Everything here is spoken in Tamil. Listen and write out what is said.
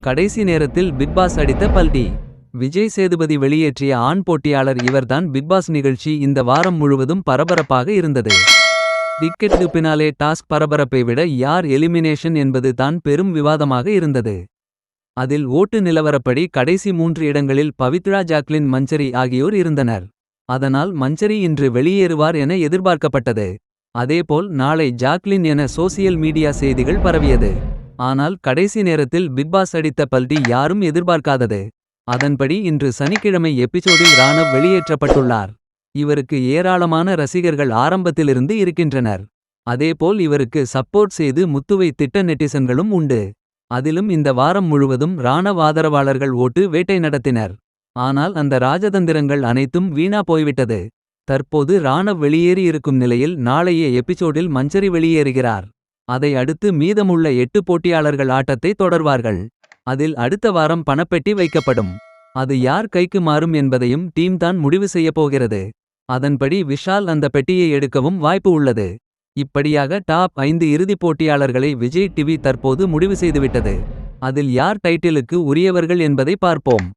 கடைசி நேரத்தில் பிக்பாஸ் அடித்த பல்டி. விஜய் சேதுபதி வெளியேற்றிய ஆண் போட்டியாளர் இவர்தான். பிக்பாஸ் நிகழ்ச்சி இந்த வாரம் முழுவதும் பரபரப்பாக இருந்தது. டிக்கெட் டு பினாலே டாஸ்க் பரபரப்பை விட யார் எலிமினேஷன் என்பது தான் பெரும் விவாதமாக இருந்தது. அதில் ஓட்டு நிலவரப்படி கடைசி 3 இடங்களில் பவித்ரா, ஜாக்லின், மஞ்சரி ஆகியோர் இருந்தனர். அதனால் மஞ்சரி இன்று வெளியேறுவார் என எதிர்பார்க்கப்பட்டது. அதேபோல் நாளை ஜாக்லின் என சோசியல் மீடியா செய்திகள் பரவியது. ஆனால் கடைசி நேரத்தில் பிக்பாஸ் அடித்த பல்டி யாரும் எதிர்பார்க்காதது. அதன்படி இன்று சனிக்கிழமை எபிசோடில் ராணவ் வெளியேற்றப்பட்டுள்ளார். இவருக்கு ஏராளமான ரசிகர்கள் ஆரம்பத்திலிருந்து இருக்கின்றனர். அதேபோல் இவருக்கு சப்போர்ட் செய்து முத்துவை திட்ட நெட்டிசன்களும் உண்டு. அதிலும் இந்த வாரம் முழுவதும் ராணவ் ஆதரவாளர்கள் ஓட்டு வேட்டை நடத்தினர். ஆனால் அந்த ராஜதந்திரங்கள் அனைத்தும் வீணா போய்விட்டது. தற்போது ராணவ் வெளியேறி இருக்கும் நிலையில் நாளைய எபிசோடில் மஞ்சரி வெளியேறுகிறார். அதை அடுத்து மீதமுள்ள 8 போட்டியாளர்கள் ஆட்டத்தை தொடர்வார்கள். அதில் அடுத்த வாரம் பணப்பெட்டி வைக்கப்படும். அது யார் கைக்கு மாறும் என்பதையும் டீம் தான் முடிவு செய்யப் போகிறது. அதன்படி விஷால் அந்த பெட்டியை எடுக்கவும் வாய்ப்பு உள்ளது. இப்படியாக டாப் 5 இறுதிப் போட்டியாளர்களை விஜய் டிவி தற்போது முடிவு செய்துவிட்டது. அதில் யார் டைட்டிலுக்கு உரியவர்கள் என்பதை பார்ப்போம்.